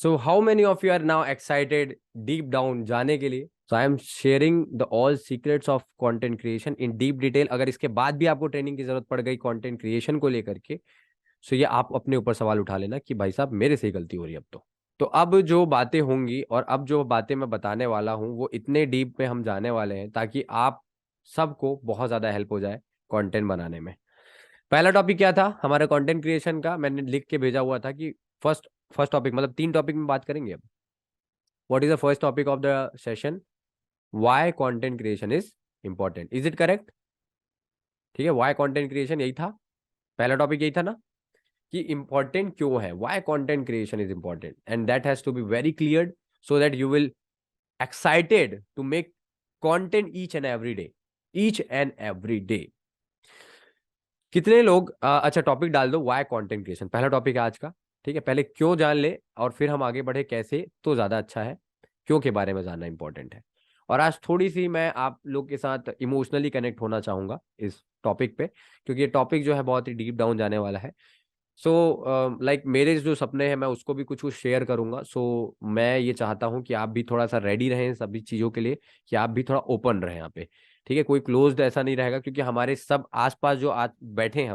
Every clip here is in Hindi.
So how many of you are now excited deep down जाने के लिए? So I am sharing the all secrets of content creation in deep detail. अगर इसके बाद भी आपको ट्रेनिंग की जरूरत पड़ गई कंटेंट क्रिएशन को लेकर के, सो ये आप अपने ऊपर सवाल उठा लेना कि भाई साहब मेरे से ही गलती हो रही है अब तो अब जो बातें होंगी और अब जो बातें मैं बताने वाला हूँ वो इतने डीप में हम जाने वाले हैं ताकि आप सबको बहुत ज़्यादा हेल्प हो जाए कंटेंट बनाने में। पहला टॉपिक क्या था हमारे कंटेंट क्रिएशन का? मैंने लिख के भेजा हुआ था कि फर्स्ट फर्स्ट टॉपिक, मतलब 3 टॉपिक में बात करेंगे अब। What is the first topic of the session? Why content creation is important. Is it correct? ठीक है, व्हाई कंटेंट क्रिएशन यही था, पहला टॉपिक यही था ना, कि इंपॉर्टेंट क्यों है, why content creation is important, and that has to be very clear so that you will excited to make content each and every day. कितने लोग अच्छा टॉपिक डाल दो, व्हाई कंटेंट क्रिएशन पहला टॉपिक है आज का। ठीक है, पहले क्यों जान ले और फिर हम आगे बढ़े कैसे, तो ज्यादा अच्छा है। क्यों के बारे में जानना इंपॉर्टेंट है। और आज थोड़ी सी मैं आप लोग के साथ इमोशनली कनेक्ट होना चाहूंगा इस टॉपिक पे, क्योंकि ये टॉपिक जो है बहुत ही डीप डाउन जाने वाला है। सो लाइक मेरे जो सपने हैं मैं उसको भी कुछ कुछ शेयर करूंगा। सो मैं ये चाहता हूँ कि आप भी थोड़ा सा रेडी रहें सभी चीज़ों के लिए, कि आप भी थोड़ा ओपन रहें यहाँ पे। ठीक है, कोई क्लोज्ड ऐसा नहीं रहेगा, क्योंकि हमारे सब आसपास जो आज बैठे हैं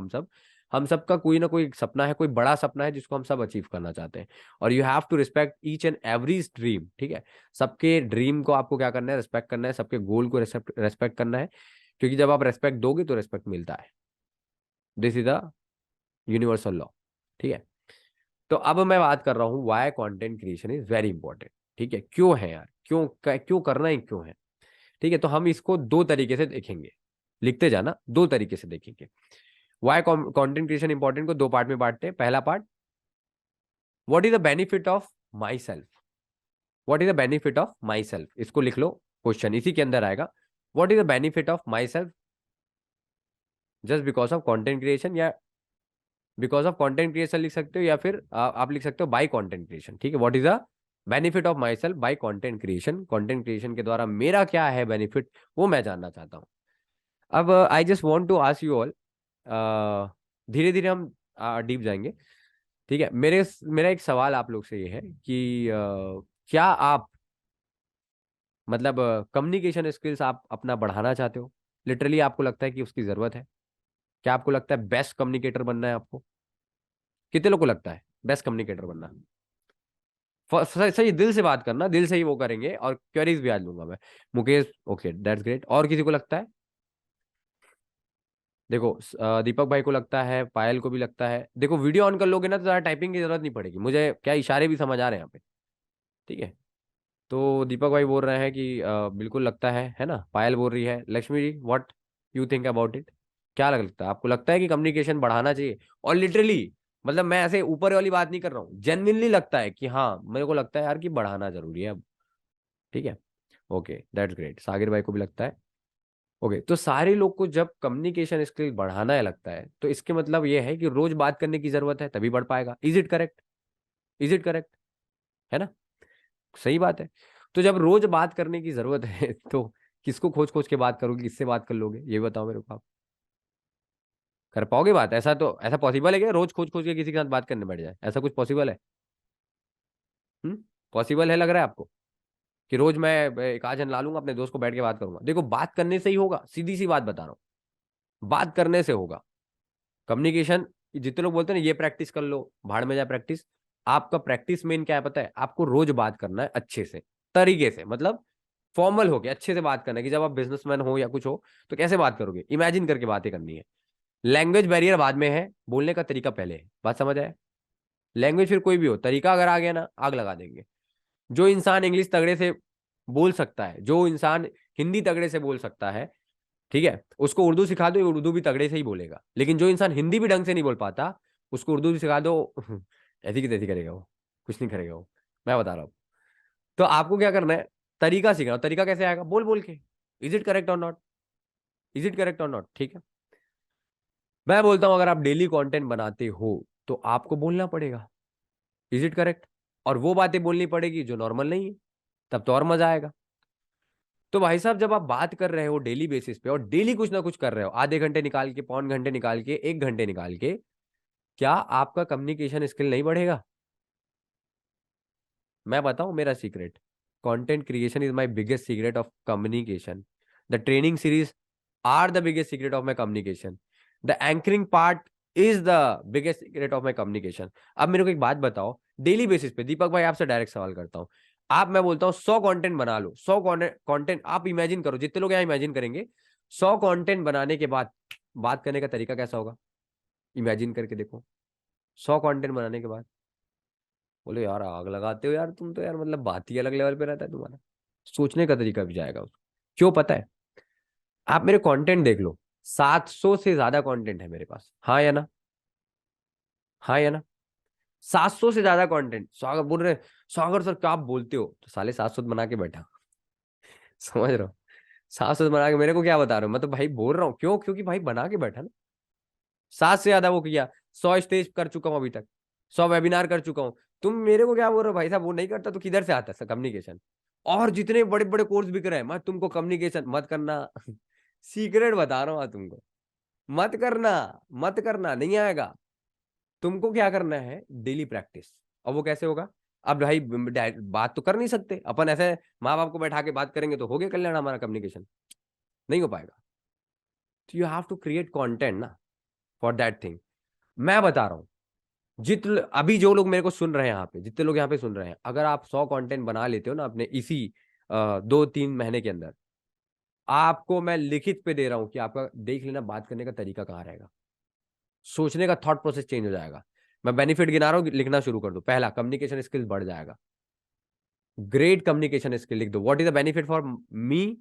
हम सब का कोई ना कोई सपना है, कोई बड़ा सपना है जिसको हम सब अचीव करना चाहते हैं। और you have to respect each and every dream. ठीक है, सबके ड्रीम को आपको क्या करना है, रिस्पेक्ट करना है, सबके गोल को रेस्पेक्ट करना है, क्योंकि जब आप रेस्पेक्ट दोगे तो रेस्पेक्ट मिलता है। This is the universal law. ठीक है, तो अब मैं बात कर रहा हूं why content creation is very important. ठीक है, क्यों है यार, क्यों करना ही क्यों है। ठीक है, तो हम इसको दो तरीके से देखेंगे, लिखते जाना, दो तरीके से देखेंगे। व्हाई कंटेंट क्रिएशन इंपॉर्टेंट को दो पार्ट में बांटते हैं। पहला part, what is the benefit of my self. What is the benefit of my self, इसको लिख लो, क्वेश्चन इसी के अंदर आएगा। What is the benefit of my self just because of content creation, या बिकॉज ऑफ कंटेंट क्रिएशन लिख सकते हो, या फिर आप लिख सकते हो बाई कंटेंट क्रिएशन। ठीक है, what is the benefit of my self by content creation, content creation के द्वारा मेरा क्या है बेनिफिट, वो मैं जानना चाहता हूँ। अब I just want to ask you all, धीरे धीरे हम डीप जाएंगे। ठीक है, मेरा एक सवाल आप लोग से ये है कि क्या आप मतलब कम्युनिकेशन स्किल्स आप अपना बढ़ाना चाहते हो? लिटरली आपको लगता है कि उसकी जरूरत है? क्या आपको लगता है बेस्ट कम्युनिकेटर बनना है आपको? कितने लोग को लगता है बेस्ट कम्युनिकेटर बनना? सही दिल से बात करना, दिल से ही वो करेंगे, और क्वेरीज भी आज लूंगा मैं। Mukesh, okay that's great. और किसी को लगता है? देखो दीपक भाई को लगता है, पायल को भी लगता है। देखो वीडियो ऑन कर लोगे ना तो ज़्यादा टाइपिंग की जरूरत नहीं पड़ेगी, मुझे क्या इशारे भी समझ आ रहे हैं यहाँ पे। ठीक है, तो दीपक भाई बोल रहे हैं कि बिल्कुल लगता है ना। पायल बोल रही है। Lakshmi ji, what you think about it? क्या लगता है आपको? लगता है कि कम्युनिकेशन बढ़ाना चाहिए? और लिटरली मतलब मैं ऐसे ऊपर वाली बात नहीं कर रहा हूँ, जेन्युइनली लगता है कि हाँ, मेरे को लगता है यार कि बढ़ाना जरूरी है अब। ठीक है, ओके दैट्स ग्रेट। सागिर भाई को भी लगता है। ओके, तो सारे लोग को जब कम्युनिकेशन स्किल बढ़ाना है लगता है, तो इसके मतलब ये है कि रोज बात करने की जरूरत है, तभी बढ़ पाएगा। Is it correct? Is it correct? है ना, सही बात है। तो जब रोज बात करने की जरूरत है तो किसको खोज खोज के बात करोगे, किससे बात कर लोगे, ये बताओ मेरे को आप। कर पाओगे बात? ऐसा तो ऐसा पॉसिबल है क्या रोज खोज खोज के किसी के साथ बात करने बैठ जाए? ऐसा कुछ पॉसिबल है? पॉसिबल है लग रहा है आपको कि रोज मैं एक आजन ला लूंगा अपने दोस्त को, बैठ के बात करूंगा? देखो बात करने से ही होगा, सीधी सी बात बता रहा हूँ, बात करने से होगा कम्युनिकेशन। जितने लोग बोलते हैं ना ये प्रैक्टिस कर लो, भाड़ में जाए प्रैक्टिस। आपका प्रैक्टिस मेन क्या है पता है? आपको रोज बात करना है अच्छे से, तरीके से, मतलब फॉर्मल हो के अच्छे से बात करना है। कि जब आप बिजनेसमैन हो या कुछ हो तो कैसे बात करोगे, इमेजिन करके बातें करनी है। लैंग्वेज बैरियर बाद में है, बोलने का तरीका पहले है। बात समझ आए? लैंग्वेज फिर कोई भी हो, तरीका अगर आ गया ना, आग लगा देंगे। जो इंसान इंग्लिश तगड़े से बोल सकता है, जो इंसान हिंदी तगड़े से बोल सकता है, ठीक है, उसको उर्दू सिखा दो, उर्दू भी तगड़े से ही बोलेगा। लेकिन जो इंसान हिंदी भी ढंग से नहीं बोल पाता, उसको उर्दू भी सिखा दो ऐसी की तैसी करेगा वो, कुछ नहीं करेगा वो। मैं बता रहा हूँ। तो आपको क्या करना है, तरीका सीखना। तरीका कैसे आएगा? बोल बोल के। इज इट करेक्ट और नॉट? इज इट करेक्ट और नॉट? ठीक है, मैं बोलता हूं अगर आप डेली कंटेंट बनाते हो तो आपको बोलना पड़ेगा। Is it correct? और वो बातें बोलनी पड़ेगी जो नॉर्मल नहीं है, तब तो और मजा आएगा। तो भाई साहब जब आप बात कर रहे हो डेली बेसिस पे, और डेली कुछ ना कुछ कर रहे हो, आधे घंटे निकाल के, पौन घंटे निकाल के, 1 घंटे निकाल के, क्या आपका कम्युनिकेशन स्किल नहीं बढ़ेगा? मैं बताऊं मेरा secret, content creation is my biggest secret of communication, the training series are the biggest secret of my communication, the anchoring part is the biggest secret of my communication. अब मेरे को एक बात बताओ, डेली बेसिस पे दीपक भाई आपसे डायरेक्ट सवाल करता हूँ, आप, मैं बोलता हूँ 100 कंटेंट बना लो, 100 कंटेंट आप इमेजिन करो, जितने लोग यहाँ इमेजिन करेंगे, 100 कंटेंट बनाने के बाद बात करने का तरीका कैसा होगा, इमेजिन करके देखो। 100 कंटेंट बनाने के बाद बोले यार आग लगाते हो यार तुम तो यार, मतलब बात ही अलग लेवल पे रहता है तुम्हारा, सोचने का तरीका भी जाएगा उसको। क्यों पता है? आप मेरे कंटेंट देख लो, 700 से ज्यादा कंटेंट है मेरे पास, हाँ या ना, हाँ या ना। 700 से ज्यादा कंटेंट, सागर बोल रहे सागर सर क्या आप बोलते हो, तो साले 700 बना के बैठा। समझ रहे हो? 700 बना के मेरे को क्या बता रहे हो, मैं तो भाई बोल रहा हूँ, क्यों, क्योंकि भाई बना के बैठा ना। 7 से ज्यादा वो किया, 100 स्टेज कर चुका हूँ अभी तक, 100 वेबिनार कर चुका हूँ। तुम मेरे को क्या बोल रहे हो भाई साहब, वो नहीं करता तो किधर से आता है कम्युनिकेशन? और जितने बड़े बड़े कोर्स बिक रहे हैं, मैं तुमको कम्युनिकेशन मत करना। सीक्रेट बता रहा हूँ तुमको, मत करना, मत करना, नहीं आएगा। तुमको क्या करना है, डेली प्रैक्टिस। और वो कैसे होगा? अब भाई बात तो कर नहीं सकते अपन ऐसे, माँ बाप को बैठा के बात करेंगे तो हो गया कल्याण हमारा कम्युनिकेशन, नहीं हो पाएगा। तो you have to create content ना फॉर दैट थिंग। मैं बता रहा हूँ, जितने अभी जो लोग मेरे को सुन रहे हैं यहाँ पे, जितने लोग यहाँ पे सुन रहे हैं, अगर आप 100 कंटेंट बना लेते हो ना अपने इसी 2-3 महीने के अंदर, आपको मैं लिखित पे दे रहा हूँ कि आपका देख लेना बात करने का तरीका कहाँ रहेगा, सोचने का थॉट प्रोसेस चेंज हो जाएगा। मैं बेनिफिट गिना रहा हूँ, लिखना शुरू कर दो। पहला, कम्युनिकेशन स्किल्स बढ़ जाएगा, ग्रेट कम्युनिकेशन स्किल लिख दो। What is the benefit for me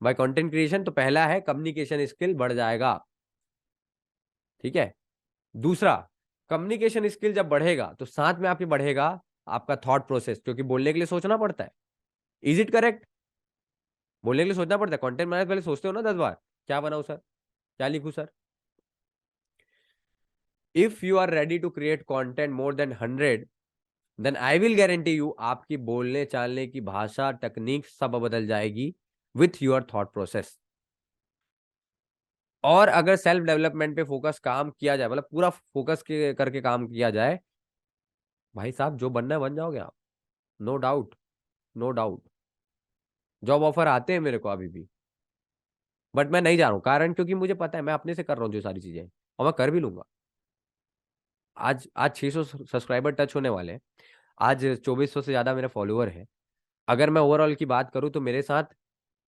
by content creation? तो पहला है कम्युनिकेशन स्किल बढ़ जाएगा, ठीक है। दूसरा, कम्युनिकेशन स्किल जब बढ़ेगा तो साथ में आपकी बढ़ेगा आपका थॉट प्रोसेस, क्योंकि बोलने के लिए सोचना पड़ता है। Is it correct? बोलने के लिए सोचना पड़ता है, कंटेंट बनाने से पहले सोचते हो ना 10 बार, क्या बनाऊं सर, क्या लिखूं sir. If you are ready to create content more than 100, then I will guarantee you आपकी बोलने चालने की भाषा, टेक्निक सब बदल जाएगी विथ योर थॉट प्रोसेस। और अगर सेल्फ डेवलपमेंट पे फोकस काम किया जाए, मतलब पूरा फोकस के करके काम किया जाए, भाई साहब जो बनना है बन जाओगे आप, no doubt, no doubt. Job offer आते हैं मेरे को अभी भी, बट मैं नहीं जा रहा हूँ, कारण क्योंकि मुझे पता है मैं अपने से कर रहा हूँ जो सारी चीजें, और मैं कर भी लूंगा। आज 600 सब्सक्राइबर टच होने वाले हैं, आज 2400 से ज्यादा मेरे फॉलोअर है। अगर मैं ओवरऑल की बात करूं तो मेरे साथ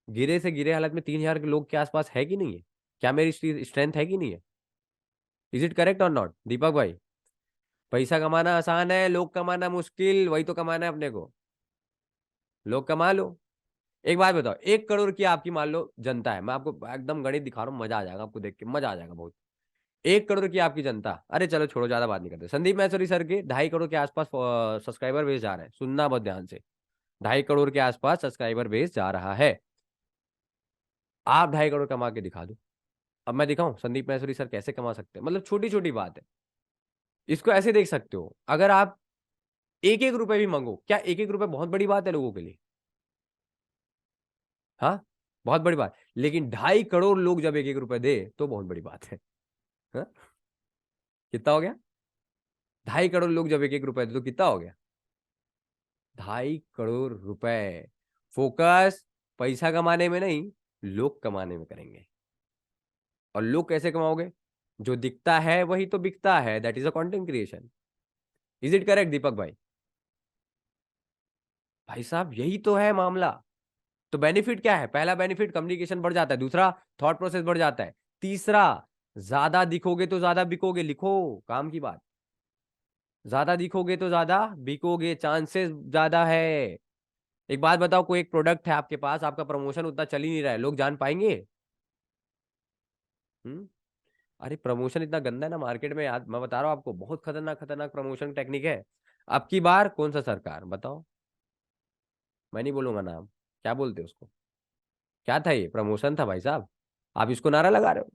गिरे से गिरे हालत में 3000 के लोग के आसपास है कि नहीं है? क्या मेरी स्ट्रेंथ है कि नहीं है? इज इट करेक्ट और नॉट दीपक भाई? पैसा कमाना आसान है, लोग कमाना मुश्किल, वही तो कमाना है अपने को। लोग कमा लो। एक बात बताओ, 1 करोड़ की आपकी मान लो जनता है, मैं आपको एकदम गणित दिखा रहा हूँ, मजा आ जाएगा आपको देख के, मजा आ जाएगा बहुत। 1 करोड़ की आपकी जनता, अरे चलो छोड़ो, ज्यादा बात नहीं करते, संदीप मैसुरी सर के 2.5 करोड़ के आसपास सब्सक्राइबर बेस जा रहे हैं, सुनना बहुत ध्यान से। 2.5 करोड़ के आसपास सब्सक्राइबर बेस जा रहा है। आप 2.5 करोड़ कमा के दिखा दो। अब मैं दिखाऊं संदीप मैसुरी सर कैसे कमा सकते हैं, मतलब छोटी छोटी बात है। इसको ऐसे देख सकते हो, अगर आप एक एक रुपए भी मांगो, क्या एक एक रुपए बहुत बड़ी बात है लोगों के लिए? हाँ, बहुत बड़ी बात। लेकिन 2.5 करोड़ लोग जब एक एक रुपए दे तो बहुत बड़ी बात है। हाँ? कितना हो गया? 2.5 करोड़ लोग जब एक एक रुपए दे तो कितना हो गया? 2.5 करोड़ रुपए। फोकस पैसा कमाने में नहीं, लोग कमाने में करेंगे। और लोग कैसे कमाओगे? जो दिखता है वही तो बिकता है, that is a content creation. Is it correct Deepak भाई? भाई साहब यही तो है मामला। तो बेनिफिट क्या है? पहला बेनिफिट कम्युनिकेशन बढ़ जाता है, दूसरा थॉट प्रोसेस बढ़ जाता है, तीसरा ज्यादा दिखोगे तो ज्यादा बिकोगे, लिखो काम की बात। ज्यादा दिखोगे तो ज्यादा बिकोगे, चांसेस ज्यादा है। एक बात बताओ, कोई एक प्रोडक्ट है आपके पास, आपका प्रमोशन उतना चल ही नहीं रहा है, लोग जान पाएंगे? हम्म। अरे प्रमोशन इतना गंदा है ना मार्केट में, यार मैं बता रहा हूँ आपको, बहुत खतरनाक खतरनाक प्रमोशन टेक्निक है। अब की बार कौन सा सरकार बताओ, मैं नहीं बोलूंगा नाम, क्या बोलते हैं उसको, क्या था ये? प्रमोशन था भाई साहब, आप इसको नारा लगा रहे हो।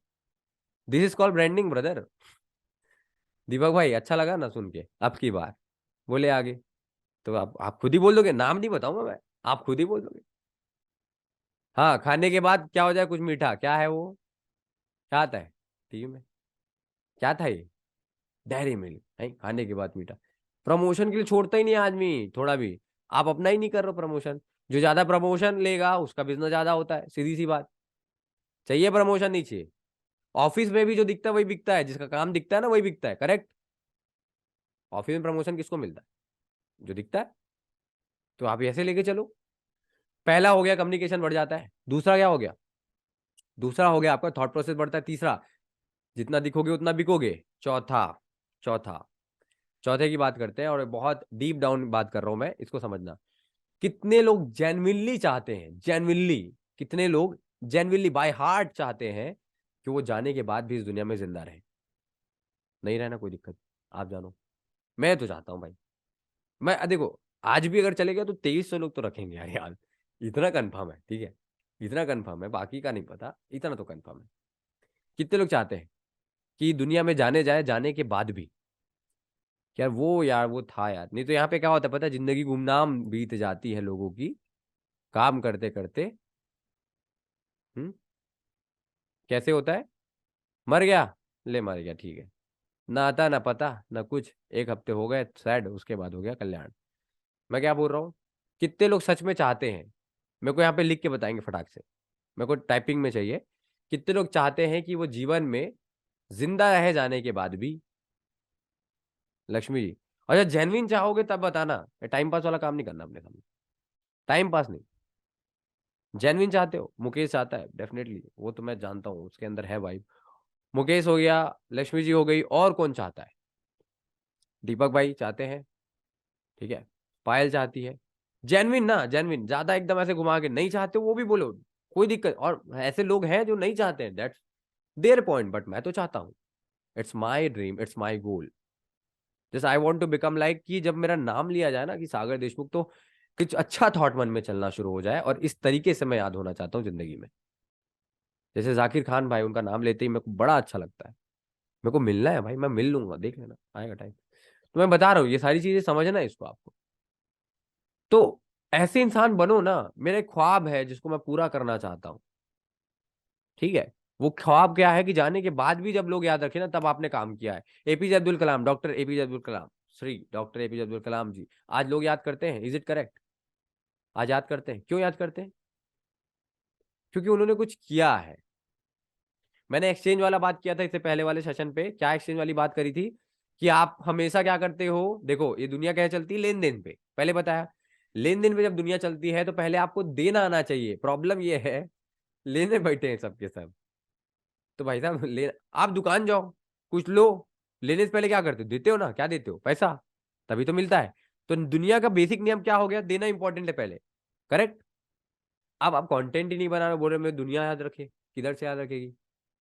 This is called branding brother. Deepak भाई अच्छा लगा ना सुन के? अब की बार बोले आगे, तो आप खुद ही बोल दोगे, नाम नहीं बताऊंगा मैं, आप खुद ही बोल दोगे। हाँ, खाने के बाद क्या हो जाए कुछ मीठा, क्या है वो, क्या आता है टीवी में, क्या था ये? डेयरी मिल्क है खाने के बाद मीठा। प्रमोशन के लिए छोड़ता ही नहीं आदमी थोड़ा भी। आप अपना ही नहीं कर रहे हो प्रमोशन। जो ज्यादा प्रमोशन लेगा उसका बिजनेस ज्यादा होता है, सीधी सी बात। चाहिए प्रमोशन, नहीं चाहिए। ऑफिस में भी जो दिखता है वही बिकता है, जिसका काम दिखता है ना वही बिकता है, करेक्ट। ऑफिस में प्रमोशन किसको मिलता है? जो दिखता है। तो आप ऐसे लेके चलो। पहला हो गया कम्युनिकेशन बढ़ जाता है। दूसरा क्या हो गया? दूसरा हो गया आपका थॉट प्रोसेस बढ़ता है। तीसरा, जितना दिखोगे उतना बिकोगे। चौथा, चौथा चौथे की बात करते हैं, और बहुत डीप डाउन बात कर रहा हूं मैं, इसको समझना। कितने लोग जेन्युइनली चाहते हैं, जेन्युइनली, कितने लोग जेन्युइनली बाय हार्ट चाहते हैं कि वो जाने के बाद भी इस दुनिया में जिंदा रहे? नहीं रहना कोई दिक्कत, आप जानो। मैं तो चाहता हूं भाई। मैं देखो, आज भी अगर चले गए तो 2300 लोग तो रखेंगे यार, इतना कंफर्म है, ठीक है। इतना कंफर्म है, बाकी का नहीं पता, इतना तो कंफर्म है। कितने लोग चाहते हैं कि दुनिया में जाने जाए, जाने के बाद भी? यार वो था यार, नहीं तो यहाँ पे क्या होता है पता है, जिंदगी गुमनाम बीत जाती है लोगों की, काम करते करते। हम्म। कैसे होता है? मर गया, ले मर गया, ठीक है। ना आता ना पता ना कुछ, एक हफ्ते हो गए सैड, उसके बाद हो गया कल्याण। मैं क्या बोल रहा हूँ? कितने लोग सच में चाहते हैं? मेरे को यहाँ पे लिख के बताएंगे फटाक से, मेरे को टाइपिंग में चाहिए। कितने लोग चाहते हैं कि वो जीवन में जिंदा रहे जाने के बाद भी? लक्ष्मी जी। और जब जेनविन चाहोगे तब बताना, टाइम पास वाला काम नहीं करना अपने सामने। टाइम पास नहीं, जेनविन चाहते हो। मुकेश चाहता है डेफिनेटली, वो तो मैं जानता हूँ, उसके अंदर है भाई। मुकेश हो गया, लक्ष्मी जी हो गई, और कौन चाहता है? दीपक भाई चाहते हैं, ठीक है। पायल चाहती है। जेनविन ना, जेनविन, ज्यादा एकदम ऐसे घुमा के नहीं चाहते हो, वो भी बोलो, कोई दिक्कत। और ऐसे लोग हैं जो नहीं चाहते हैं, दैट्स देयर पॉइंट, बट मैं तो चाहता हूँ। It's my dream, it's my goal. जैसे I want to become like, कि जब मेरा नाम लिया जाए ना कि सागर देशमुख, तो कुछ अच्छा थॉट मन में चलना शुरू हो जाए, और इस तरीके से मैं याद होना चाहता हूँ जिंदगी में। जैसे जाकिर खान भाई, उनका नाम लेते ही मेरे को बड़ा अच्छा लगता है। मेरे को मिलना है भाई, मैं मिल लूंगा, देख लेना, आएगा टाइम। तो मैं बता रहा हूँ, ये सारी चीजें समझना है इसको आपको। तो ऐसे इंसान बनो ना। मेरा एक ख्वाब है जिसको मैं पूरा करना चाहता हूँ, ठीक है। वो ख्वाब क्या है कि जाने के बाद भी जब लोग याद रखे ना, तब आपने काम किया है। APJ Abdul Kalam, doctor APJ Abdul Kalam, Shri doctor APJ Abdul Kalam जी, आज लोग याद करते हैं, इज इट करेक्ट? आज याद करते हैं, क्यों याद करते हैं? क्योंकि उन्होंने कुछ किया है। मैंने एक्सचेंज वाला बात किया था इससे पहले वाले सेशन पे, क्या एक्सचेंज वाली बात करी थी? कि आप हमेशा क्या करते हो, देखो ये दुनिया क्या चलती है, लेन देन पे, पहले बताया। लेन देन पे जब दुनिया चलती है तो पहले आपको देना आना चाहिए। प्रॉब्लम ये है, लेने बैठे हैं सबके सब। तो भाई साहब, ले, आप दुकान जाओ, कुछ लो, लेने से पहले क्या करते हो? देते हो ना, क्या देते हो? पैसा, तभी तो मिलता है। तो दुनिया का बेसिक नियम क्या हो गया? देना इंपॉर्टेंट है पहले, करेक्ट। अब आप कंटेंट ही नहीं बना रहे, बोल रहे मैं दुनिया याद रखे, किधर से याद रखेगी?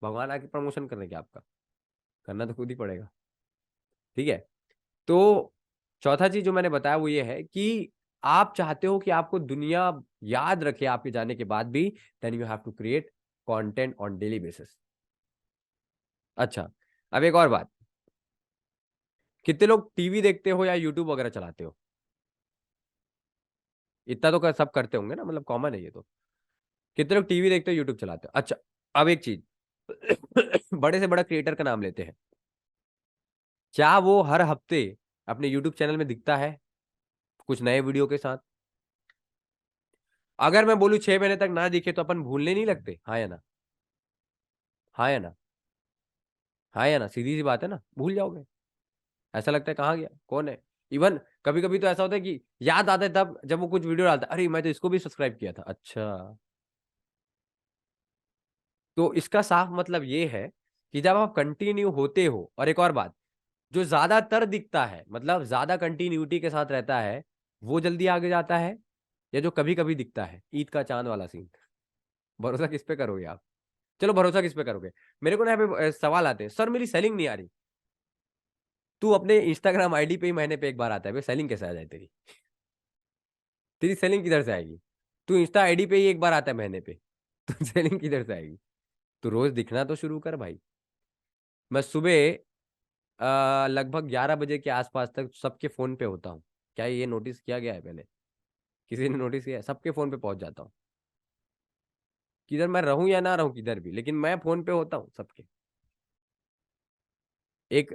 भगवान आके प्रमोशन करने क्या आपका? करना तो खुद ही पड़ेगा, ठीक है। तो चौथा चीज जो मैंने बताया वो ये है कि आप चाहते हो कि आपको दुनिया याद रखे आपके जाने के बाद भी, then you have to create content on daily basis. अच्छा, अब एक और बात। कितने लोग टीवी देखते हो या यूट्यूब वगैरह चलाते हो? इतना तो सब करते होंगे ना, मतलब कॉमन है ये तो। कितने लोग टीवी देखते हो, यूट्यूब चलाते हो? अच्छा, अब एक चीज, बड़े से बड़ा क्रिएटर का नाम लेते हैं, क्या वो हर हफ्ते अपने यूट्यूब चैनल में दिखता है कुछ नए वीडियो के साथ? अगर मैं बोलूं 6 महीने तक ना दिखे तो अपन भूलने नहीं लगते, हाँ या ना? हाँ या ना? हाँ या ना? सीधी सी बात है ना, भूल जाओगे। ऐसा लगता है कहाँ गया, कौन है। इवन कभी कभी तो ऐसा होता है कि याद आता है तब जब वो कुछ वीडियो डालता है, अरे मैं तो इसको भी सब्सक्राइब किया था, अच्छा। तो इसका साफ मतलब ये है कि जब आप कंटिन्यू होते हो, और एक और बात, जो ज्यादातर दिखता है, मतलब ज्यादा कंटिन्यूटी के साथ रहता है, वो जल्दी आगे जाता है, या जो कभी कभी दिखता है, ईद का चांद वाला सीन? भरोसा किस पे करोगे आप? चलो, भरोसा किस पे करोगे? मेरे को ना यहाँ पे सवाल आते हैं, सर मेरी सेलिंग नहीं आ रही। तू अपने इंस्टाग्राम आईडी पे ही महीने पे एक बार आता है भाई, सेलिंग कैसे आ जाए तेरी? तेरी सेलिंग किधर से आएगी? तू इंस्टा आईडी पे ही एक बार आता है महीने पे, तो सेलिंग किधर से आएगी? तो रोज दिखना तो शुरू कर भाई। मैं सुबह लगभग 11 बजे के आसपास तक सबके फोन पे होता हूँ। क्या ये नोटिस किया गया है पहले? किसी ने नोटिस किया है? सबके फोन पे पहुंच जाता हूँ, किधर मैं रहूं या ना रहूं, किधर भी, लेकिन मैं फोन पे होता हूँ सबके। एक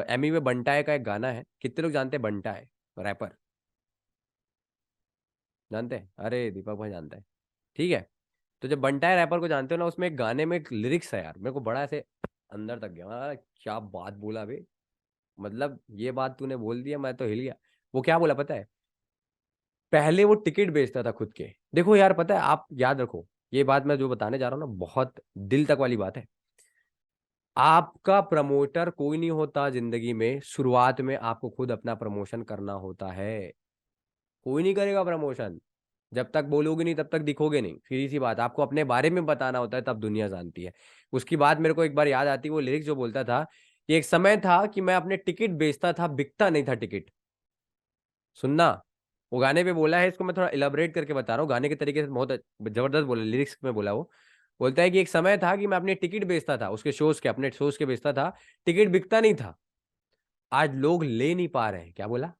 एमी में बंटाए का एक गाना है, कितने लोग जानते हैं बंटाए, रैपर? जानते हैं? अरे दीपक भाई जानता है। ठीक है। तो जब बंटा है रैपर को जानते हो ना, उसमें एक गाने में एक लिरिक्स है यार, मेरे को बड़ा ऐसे अंदर तक गया। क्या बात बोला बे, मतलब ये बात तूने बोल दिया मैं तो हिल गया। वो क्या बोला पता है? पहले वो टिकट बेचता था खुद के। देखो यार, पता है, आप याद रखो, ये बात मैं जो बताने जा रहा हूँ ना, बहुत दिल तक वाली बात है। आपका प्रमोटर कोई नहीं होता जिंदगी में, शुरुआत में आपको खुद अपना प्रमोशन करना होता है। कोई नहीं करेगा प्रमोशन। जब तक बोलोगे नहीं तब तक दिखोगे नहीं, सीधी सी बात। आपको अपने बारे में बताना होता है, तब दुनिया जानती है। उसकी बात मेरे को एक बार याद आती है, वो लिरिक्स जो बोलता था कि एक समय था कि मैं अपने टिकट बेचता था, बिकता नहीं था टिकट। सुनना, वो गाने पे बोला है, इसको मैं थोड़ा इलाबरेट करके बता रहा हूँ, गाने के तरीके से बहुत जबरदस्त बोला, लिरिक्स में बोला। वो बोलता है कि एक समय था कि मैं अपने टिकट बेचता था, उसके शोज के, अपने शोज के बेचता था, टिकट बिकता नहीं था। आज लोग ले नहीं पा रहे हैं। क्या बोला?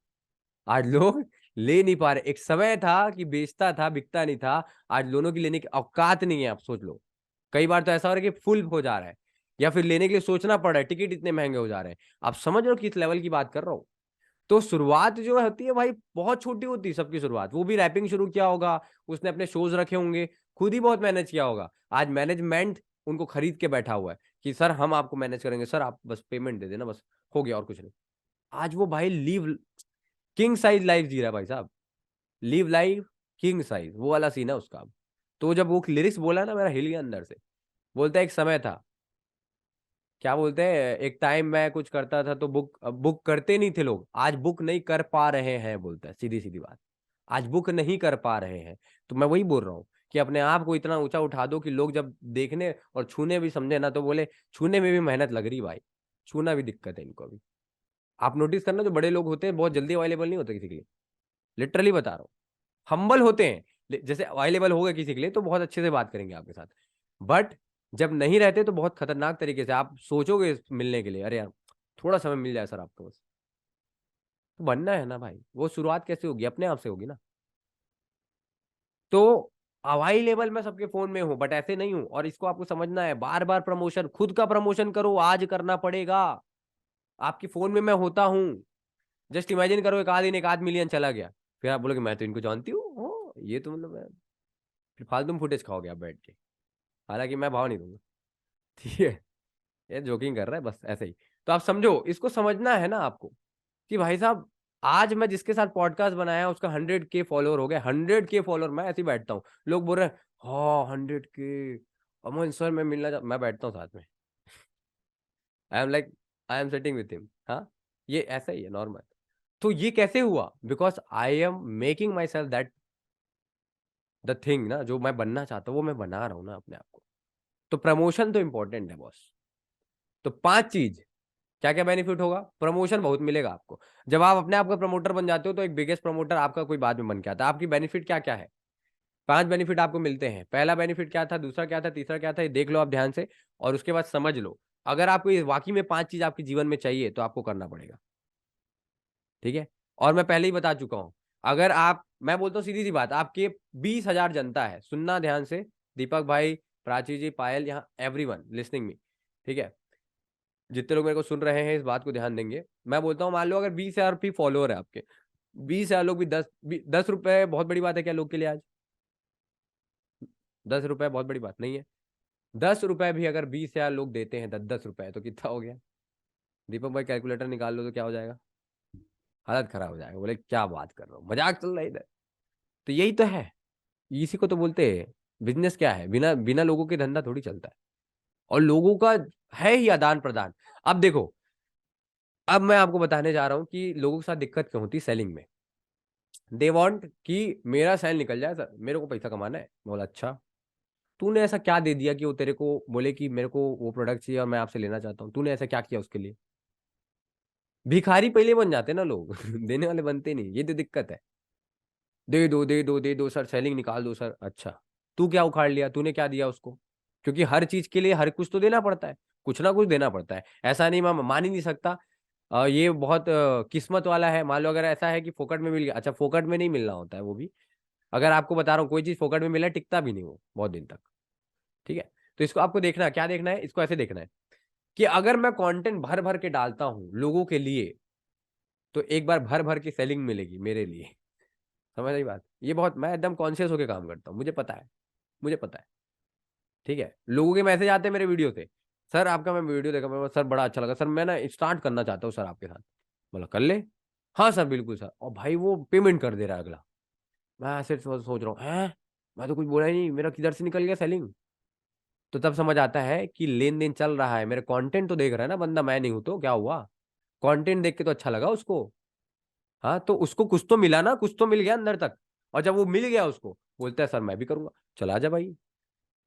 आज लोग ले नहीं पा रहे। एक समय था कि बेचता था, बिकता नहीं था। आज लोगों की लेने की औकात नहीं है। आप सोच लो, कई बार तो ऐसा हो रहा है कि फुल हो जा रहा है, या फिर लेने के लिए सोचना पड़ रहा है, टिकट इतने महंगे हो जा रहे हैं। आप समझ रहे हो किस लेवल की बात कर रहा हूँ? तो शुरुआत जो होती है भाई, बहुत छोटी होती है सबकी शुरुआत। वो भी रैपिंग शुरू किया होगा, उसने अपने शोज रखे होंगे, खुद ही बहुत मैनेज किया होगा। आज मैनेजमेंट उनको खरीद के बैठा हुआ है कि सर हम आपको मैनेज करेंगे, सर आप बस पेमेंट दे देना, बस हो गया और कुछ नहीं। आज वो भाई लिव किंग साइज लाइफ जी रहा है भाई साहब। लिव लाइफ किंग साइज, वो वाला सीन है उसका अब। तो जब वो लिरिक्स बोला ना, मेरा हिल गया अंदर से। बोलता है एक समय था, क्या बोलते हैं, एक टाइम मैं कुछ करता था तो बुक बुक करते नहीं थे लोग, आज बुक नहीं कर पा रहे हैं। बोलता है सीधी सीधी बात, आज बुक नहीं कर पा रहे हैं। तो मैं वही बोल रहा हूँ कि अपने आप को इतना ऊंचा उठा दो कि लोग जब देखने और छूने भी समझे ना, तो बोले छूने में भी मेहनत लग रही भाई, छूना भी दिक्कत है इनको अभी। आप नोटिस करना, जो बड़े लोग होते हैं बहुत जल्दी अवेलेबल नहीं होते किसी के लिए। लिटरली बता रहा हूँ, हम्बल होते हैं। जैसे अवेलेबल हो गए किसी के लिए तो बहुत अच्छे से बात करेंगे आपके साथ, बट जब नहीं रहते तो बहुत खतरनाक तरीके से आप सोचोगे मिलने के लिए, अरे यार थोड़ा समय मिल जाए सर आपको बस। तो बनना है ना भाई, वो शुरुआत कैसे होगी? अपने आप से होगी ना। तो अवेलेबल मैं सबके फोन में हूं, बट ऐसे नहीं हूं, और इसको आपको समझना है। बार बार प्रमोशन, खुद का प्रमोशन करो, आज करना पड़ेगा। आपके फोन में मैं होता हूँ। जस्ट इमेजिन करो, एक आध दिन 1 आध मिलियन चला गया, फिर आप बोलोगे मैं तो इनको जानती हूँ, ये तो मतलब, फिर फालतू में फुटेज खाओगे आप बैठ के। हालांकि मैं भाव नहीं दूंगा। ठीक है, ये जोकिंग कर रहा है बस ऐसे ही। तो आप समझो, इसको समझना है ना आपको कि भाई साहब, आज मैं जिसके साथ पॉडकास्ट बनाया उसका 100K फॉलोअर हो गए। 100K फॉलोअर, मैं ऐसे ही बैठता हूँ, लोग बोल रहे हैं हाँ 100K, अमन सर मैं मैं बैठता हूँ साथ में। I am like, I am sitting with him. हाँ, ये ऐसा ही है, नॉर्मल। तो ये कैसे हुआ? Because I am making my self that the thing ना, जो मैं बनना चाहता हूँ वो मैं बना रहा हूँ ना अपने आप को। तो प्रमोशन तो इंपॉर्टेंट है बॉस। तो 5 चीज, क्या क्या बेनिफिट होगा? प्रमोशन बहुत मिलेगा आपको। जब आप अपने आप का प्रमोटर बन जाते हो तो एक बिगेस्ट प्रमोटर आपका कोई बाद में बन के आता है। आपकी बेनिफिट क्या क्या है? 5 बेनिफिट आपको मिलते हैं। पहला बेनिफिट क्या था, दूसरा क्या था, तीसरा क्या था, ये देख लो आप ध्यान से, और उसके बाद समझ लो। अगर आपको ये वाकई में 5 चीज आपके जीवन में चाहिए तो आपको करना पड़ेगा। ठीक है। और मैं पहले ही बता चुका हूं, अगर आप, मैं बोलता हूँ सीधी सी बात, आपके 20,000 जनता है, सुनना ध्यान से, दीपक भाई, प्राची जी, पायल, यहाँ एवरीवन लिसनिंग मी। ठीक है, जितने लोग मेरे को सुन रहे हैं इस बात को ध्यान देंगे। मैं बोलता हूँ, मान लो अगर 20,000 भी फॉलोअर है आपके, 20,000 लोग भी 10 रुपए बहुत बड़ी बात है क्या लोग के लिए आज? 10 रुपए बहुत बड़ी बात नहीं है। 10 रुपए भी अगर 20,000 लोग देते हैं, 10 10 रुपए, तो कितना हो गया? दीपक भाई कैलकुलेटर निकाल लो तो क्या हो जाएगा? हालत खराब हो जाएगा, बोले क्या बात कर रहा हूँ, मजाक चल रहा है इधर। तो यही तो है, इसी को तो बोलते हैं बिजनेस। क्या है, बिना बिना लोगों के धंधा थोड़ी चलता है। और लोगों का है ही आदान प्रदान। अब देखो, अब मैं आपको बताने जा रहा हूँ कि लोगों के साथ दिक्कत क्यों होती है सेलिंग में। दे वांट कि मेरा सेल निकल जाए सर, मेरे को पैसा कमाना है। मैं बोला अच्छा, तूने ऐसा क्या दे दिया कि वो तेरे को बोले कि मेरे को वो प्रोडक्ट चाहिए और मैं आपसे लेना चाहता हूँ? तूने ऐसा क्या किया उसके लिए? भिखारी पहले बन जाते हैं ना लोग देने वाले बनते नहीं, ये तो दिक्कत है। दे दो दे दो दे दो सर, सेलिंग निकाल दो सर। अच्छा, तू क्या उखाड़ लिया, तूने क्या दिया उसको? क्योंकि हर चीज के लिए हर कुछ तो देना पड़ता है, कुछ ना कुछ देना पड़ता है। ऐसा नहीं, मैं मान ही नहीं सकता। ये बहुत किस्मत वाला है। मान लो अगर ऐसा है कि फोकट में मिल गया, अच्छा फोकट में नहीं मिलना होता है वो भी। अगर आपको बता रहा हूँ, कोई चीज फोकट में मिला टिकता भी नहीं वो बहुत दिन तक। ठीक है। तो इसको आपको देखना है, क्या देखना है, इसको ऐसे देखना है कि अगर मैं कंटेंट भर भर के डालता हूँ लोगों के लिए, तो एक बार भर भर के सेलिंग मिलेगी मेरे लिए। समझ रही बात? ये बहुत, मैं एकदम कॉन्शियस होकर काम करता हूँ, मुझे पता है, मुझे पता है। ठीक है, लोगों के मैसेज आते हैं मेरे वीडियो से, सर आपका मैं वीडियो देखा, मैं सर बड़ा अच्छा लगा सर, मैं ना स्टार्ट करना चाहता हूँ सर आपके साथ। बोला कर ले। हाँ सर बिल्कुल सर, और भाई वो पेमेंट कर दे रहा है अगला। मैं ऐसे सोच रहा हूँ, हैं मैं तो कुछ बोला ही नहीं, मेरा किधर से निकल गया सेलिंग। तो तब समझ आता है कि लेन देन चल रहा है, मेरे कंटेंट तो देख रहा है ना बंदा, मैं नहीं हूं तो क्या हुआ, कंटेंट देख के तो अच्छा लगा उसको। हाँ, तो उसको कुछ तो मिला ना, कुछ तो मिल गया अंदर तक। और जब वो मिल गया उसको, बोलता है सर मैं भी करूंगा। चला जा भाई,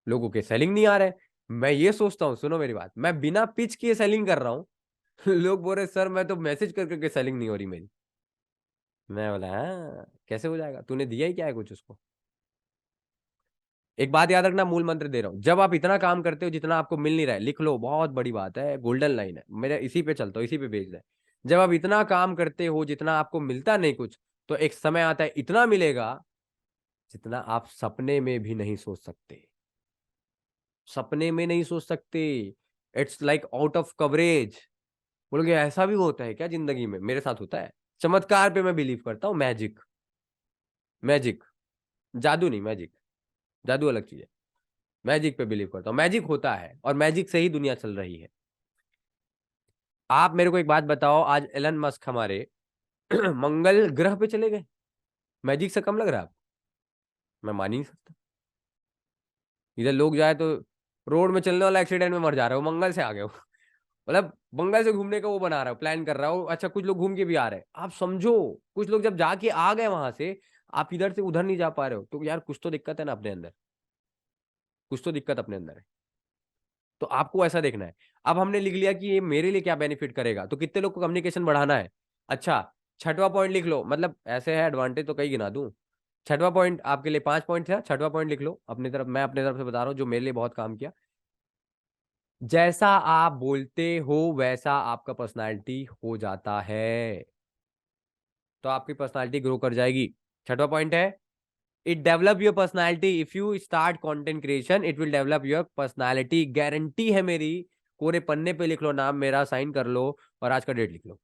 लोगों के सेलिंग नहीं आ रहे। मैं ये सोचता हूँ, सुनो मेरी बात, मैं बिना पिच किए सेलिंग कर रहा हूँ। लोग बोल रहे सर मैं तो मैसेज कर करके सेलिंग नहीं हो रही मेरी। मैं बोला हाँ कैसे हो जाएगा, तूने दिया ही क्या है कुछ उसको। एक बात याद रखना, मूल मंत्र दे रहा हूं, जब आप इतना काम करते हो जितना आपको मिल नहीं रहा है, लिख लो, बहुत बड़ी बात है, गोल्डन लाइन है, मेरे इसी पे चलता हूँ, इसी पे भेज रहा है। जब आप इतना काम करते हो जितना आपको मिलता नहीं कुछ, तो एक समय आता है इतना मिलेगा जितना आप सपने में भी नहीं सोच सकते। सपने में नहीं सोच सकते। It's like out of coverage. बोलोगे ऐसा भी होता है क्या जिंदगी में? मेरे साथ होता है। चमत्कार पे मैं बिलीव करता हूँ, मैजिक। मैजिक, जादू नहीं, मैजिक। जादू अलग चीज है। मैजिक पे बिलीव करता हूँ, मैजिक होता है और मैजिक से ही दुनिया चल रही है। आप मेरे को एक बात बताओ, आज एलन मस्क हमारे मंगल ग्रह पे चले गए, मैजिक से कम लग रहा है आपको? मैं मान ही नहीं सकता। इधर लोग जाए तो रोड में चलने वाला एक्सीडेंट में मर जा रहे हो, मंगल से आ गए हो। मतलब मंगल से घूमने का वो बना रहा हो, प्लान कर रहा हो। अच्छा कुछ लोग घूम के भी आ रहे हैं, आप समझो। कुछ लोग जब जाके आ गए वहां से, आप इधर से उधर नहीं जा पा रहे हो, तो यार कुछ तो दिक्कत है ना अपने अंदर, कुछ तो दिक्कत अपने अंदर है। तो आपको ऐसा देखना है। अब हमने लिख लिया कि ये मेरे लिए क्या बेनिफिट करेगा, तो कितने लोग को कम्युनिकेशन बढ़ाना है। अच्छा, छठवां पॉइंट लिख लो, मतलब ऐसे है एडवांटेज तो कई गिना दूं। छठवां पॉइंट आपके लिए 5 पॉइंट था, छठवां पॉइंट लिख लो अपनी तरफ, मैं अपने तरफ से बता रहा हूँ जो मेरे लिए बहुत काम किया। जैसा आप बोलते हो वैसा आपका पर्सनालिटी हो जाता है, तो आपकी पर्सनालिटी ग्रो कर जाएगी। छठवां पॉइंट है, it develop your personality. If you start content creation it will develop your personality, guarantee है मेरी। कोरे पन्ने पे लिख लो नाम मेरा, साइन कर लो और आज का डेट लिख लो।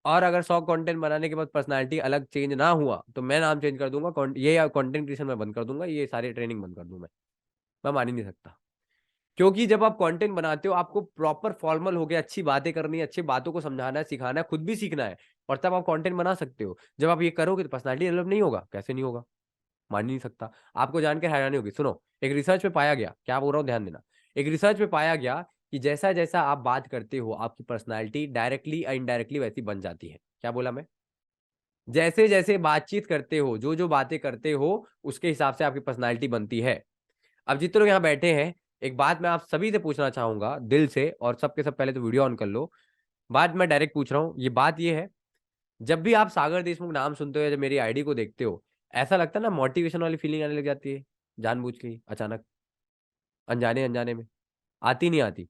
और अगर 100 कंटेंट बनाने के बाद पर्सनालिटी अलग चेंज ना हुआ तो मैं नाम चेंज कर दूंगा, ये कंटेंट क्रिएशन मैं बंद कर दूंगा, ये सारी ट्रेनिंग बंद कर दूं मैं मान ही नहीं सकता। क्योंकि जब आप कंटेंट बनाते हो आपको प्रॉपर फॉर्मल हो गया, अच्छी बातें करनी है, अच्छी बातों को समझाना है, सिखाना है, खुद भी सीखना है, और तब आप कंटेंट बना सकते हो। जब आप ये करोगे तो पर्सनालिटी डेवलप नहीं होगा, कैसे नहीं होगा? मान नहीं सकता। आपको जानकर हैरानी होगी, सुनो। एक रिसर्च में पाया गया, क्या बोल रहा हूँ ध्यान देना। एक रिसर्च में पाया गया कि जैसा जैसा आप बात करते हो आपकी पर्सनालिटी डायरेक्टली या इनडायरेक्टली वैसी बन जाती है। क्या बोला मैं? जैसे जैसे बातचीत करते हो, जो जो बातें करते हो, उसके हिसाब से आपकी पर्सनालिटी बनती है। अब जितने लोग यहाँ बैठे हैं, एक बात मैं आप सभी से पूछना चाहूंगा दिल से, और सबके सब पहले तो वीडियो ऑन कर लो। बात मैं डायरेक्ट पूछ रहा हूँ, ये बात ये है, जब भी आप सागर देशमुख नाम सुनते हो या जब मेरी आईडी को देखते हो, ऐसा लगता है ना मोटिवेशन वाली फीलिंग आने लग जाती है, जानबूझ के ही, अचानक, अनजाने अनजाने में? आती नहीं आती?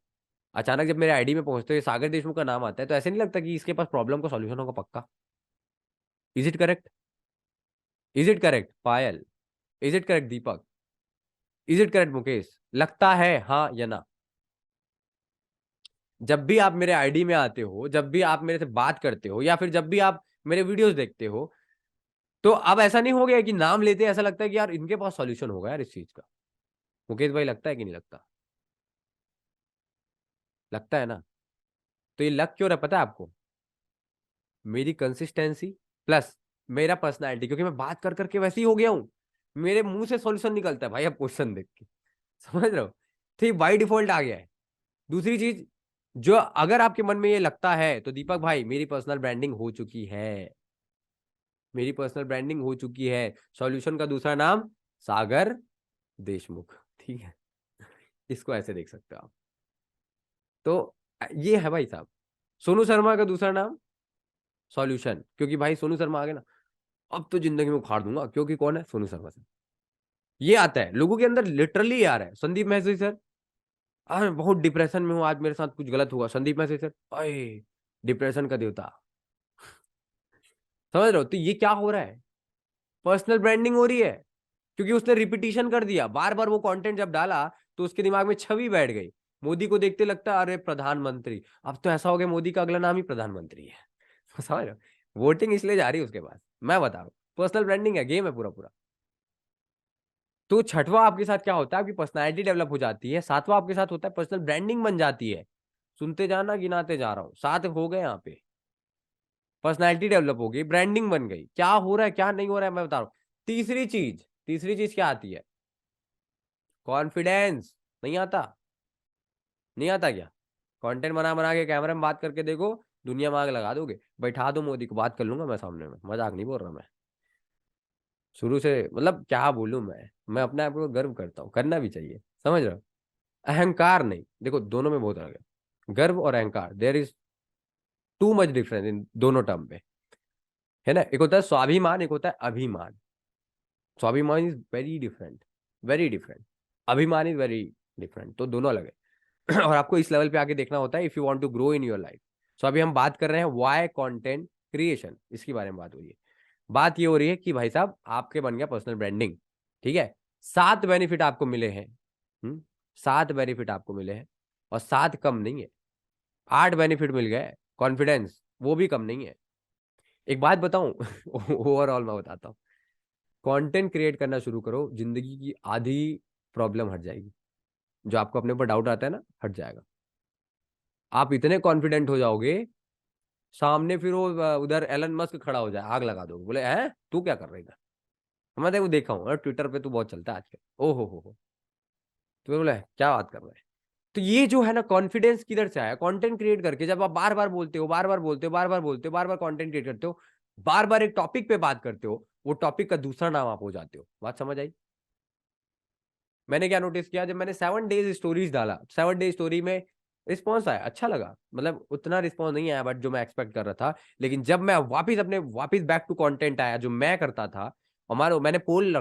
अचानक जब मेरे आईडी में पहुंचते हो सागर देशमुख का नाम आता है, तो ऐसे नहीं लगता कि इसके पास प्रॉब्लम का सॉल्यूशन होगा पक्का? Is it correct? Is it correct Payal? Is it correct Deepak? Is it correct Mukesh? लगता है हाँ या ना? जब भी आप मेरे आईडी में आते हो, जब भी आप मेरे से बात करते हो, या फिर जब भी आप मेरे वीडियोस देखते हो, तो अब ऐसा नहीं हो गया कि नाम लेते हैं ऐसा लगता है कि यार इनके पास सॉल्यूशन होगा यार इस चीज का। मुकेश भाई लगता है कि नहीं लगता? लगता है ना? तो ये लग क्यों रहा है पता है आपको? मेरी कंसिस्टेंसी प्लस मेरा पर्सनैलिटी, क्योंकि मैं बात कर करके वैसे ही हो गया हूं। मेरे मुंह से सॉल्यूशन निकलता है भाई, अब क्वेश्चन देख के। समझ रहे हो? तो ये बाई डिफॉल्ट आ गया है। दूसरी चीज, जो अगर आपके मन में ये लगता है, तो दीपक भाई मेरी पर्सनल ब्रांडिंग हो चुकी है। मेरी पर्सनल ब्रांडिंग हो चुकी है। सॉल्यूशन का दूसरा नाम सागर देशमुख। ठीक है, इसको ऐसे देख सकते हो आप। तो ये है भाई साहब। सोनू शर्मा का दूसरा नाम सॉल्यूशन, क्योंकि भाई सोनू शर्मा आ गए ना, अब तो जिंदगी में उखाड़ दूंगा, क्योंकि कौन है? सोनू शर्मा से। ये आता है लोगों के अंदर, लिटरली आ रहा है। संदीप महसी सर, अरे बहुत डिप्रेशन में हूँ, आज मेरे साथ कुछ गलत हुआ। संदीप महसी सर, अरे डिप्रेशन का देवता। समझ रहे हो? तो ये क्या हो रहा है? पर्सनल ब्रांडिंग हो रही है, क्योंकि उसने रिपीटिशन कर दिया, बार बार वो कंटेंट जब डाला, तो उसके दिमाग में छवि बैठ गई। मोदी को देखते लगता अरे प्रधानमंत्री, अब तो ऐसा हो गया मोदी का अगला नाम ही प्रधानमंत्री है। समझ रहे हो? वोटिंग इसलिए जा रही है उसके पास, मैं बता रहा हूँ। पर्सनल ब्रांडिंग है, गेम है पूरा पूरा। तो छठवां आपके साथ क्या होता है, आपकी पर्सनैलिटी डेवलप हो जाती है। सातवां आपके साथ होता है पर्सनल ब्रांडिंग बन जाती है। सुनते जाना, गिनाते जा रहा हूँ, 7 हो गए यहाँ पे। पर्सनैलिटी डेवलप हो गई, ब्रांडिंग बन गई, क्या हो रहा है क्या नहीं हो रहा है मैं बता रहा हूँ। तीसरी चीज क्या आती है, कॉन्फिडेंस। नहीं आता? नहीं आता क्या? कंटेंट बना बना के कैमरे में बात करके देखो, दुनिया में आग लगा दोगे। बैठा दो मोदी को, बात कर लूंगा मैं सामने में, मजाक नहीं बोल रहा मैं। शुरू से मतलब क्या बोलूं मैं अपने आप को गर्व करता हूँ, करना भी चाहिए, समझ रहे हो? अहंकार नहीं, देखो दोनों में बहुत अलग है, गर्व और अहंकार, there is too much difference in दोनों टर्म पे, है ना। एक होता है स्वाभिमान, एक होता है अभिमान। स्वाभिमान is very different, very different. अभिमान इज वेरी डिफरेंट, तो दोनों अलग है। और आपको इस लेवल पे आके देखना होता है if you want to grow in your life. So अभी हम बात कर रहे हैं व्हाई कंटेंट क्रिएशन, इसके बारे में बात हो रही है। बात ये हो रही है कि भाई साहब आपके बन गया पर्सनल ब्रांडिंग, ठीक है। 7 बेनिफिट आपको मिले हैं। 7 बेनिफिट आपको मिले हैं, और 7 कम नहीं है, 8 बेनिफिट मिल गए। कॉन्फिडेंस वो भी कम नहीं है। एक बात बताऊं, ओवरऑल मैं बताता हूँ, कंटेंट क्रिएट करना शुरू करो, जिंदगी की आधी प्रॉब्लम हट जाएगी। जो आपको अपने ऊपर डाउट आता है ना, हट जाएगा। आप इतने कॉन्फिडेंट हो जाओगे, सामने फिर वो उधर एलन मस्क खड़ा हो जाए, आग लगा दोगे, बोले है तू क्या कर रही था। मैं देखो देखा हूँ ट्विटर पे, तू बहुत चलता है आजकल, ओ हो। तो बोले क्या बात कर रहे हैं। तो ये जो है ना कॉन्फिडेंस किधर से आया, कंटेंट क्रिएट करके। जब आप बार बार बोलते हो, बार बार बोलते हो, बार बार बोलते हो, बार बार कंटेंट क्रिएट करते हो, बार बार एक टॉपिक पे बात करते हो, वो टॉपिक का दूसरा नाम आप हो जाते हो। बात समझ आई? मैंने क्या नोटिस किया, जब मैंने 7 डेज स्टोरीज डाला, 7 डे स्टोरी में रिस्पॉन्स आया, अच्छा लगा, मतलब उतना रिस्पॉन्स नहीं आया बट जो मैं एक्सपेक्ट कर रहा था। लेकिन जब मैं वापिस बैक टू कंटेंट आया जो मैं करता था, हमारा मैंने मैंने पोल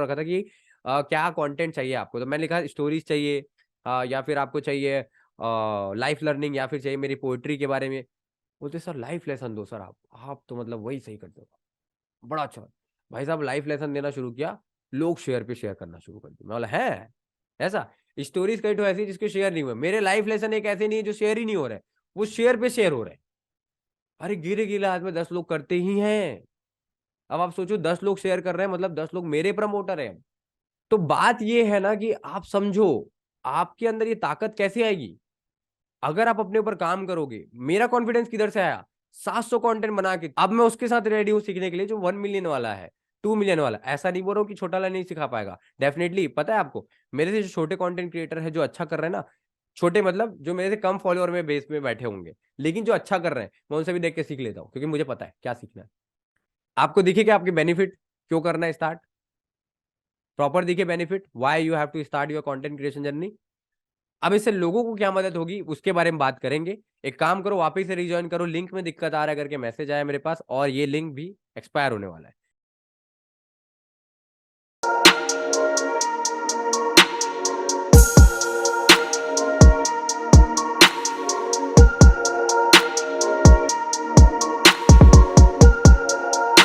रखा था कि क्या कंटेंट चाहिए आपको। तो मैंने लिखा स्टोरीज चाहिए, या फिर आपको चाहिए लाइफ लर्निंग, या फिर चाहिए मेरी पोएट्री के बारे में। बोलते सर लाइफ लेसन दो सर, आप तो मतलब वही सही करते हो। बड़ा अच्छा। भाई साहब लाइफ लेसन देना शुरू किया, लोग शेयर पे शेयर करना शुरू कर दिया। मैं बोला है ऐसा, स्टोरीज कई तो ऐसी जिसके शेयर नहीं हुए। मेरे लाइफ लेसन एक ऐसे नहीं है जो शेयर ही नहीं हो रहे, वो शेयर पे शेयर हो रहे। अरे गिरे गिले हाथ में 10 लोग करते ही हैं। अब आप सोचो 10 लोग शेयर कर रहे हैं, मतलब 10 लोग मेरे प्रमोटर हैं। तो बात ये है ना कि आप समझो आपके अंदर ये ताकत कैसे आएगी, अगर आप अपने ऊपर काम करोगे। मेरा कॉन्फिडेंस किधर से आया, 700 कंटेंट बना के। अब मैं उसके साथ रेडी हूं सीखने के लिए जो 1 मिलियन वाला है, 2 मिलियन वाला। ऐसा नहीं बोल रहा हूं कि छोटा वाला नहीं सिखा पाएगा, डेफिनेटली। पता है आपको, मेरे से जो छोटे कंटेंट क्रिएटर है जो अच्छा कर रहे हैं ना, छोटे मतलब जो मेरे से कम फॉलोअर में बेस में बैठे होंगे, लेकिन जो अच्छा कर रहे हैं, मैं उनसे भी देख के सीख लेता हूँ, क्योंकि मुझे पता है क्या सीखना है। आपको दिखे क्या आपके बेनिफिट, क्यों करना है स्टार्ट, प्रॉपर दिखे benefit, why you have to start your content creation journey. अब इससे लोगों को क्या मदद होगी उसके बारे में बात करेंगे। एक काम करो, वापस से रिज्वाइन करो, लिंक में दिक्कत आ रहा है करके मैसेज आया मेरे पास, और ये लिंक भी एक्सपायर होने वाला है।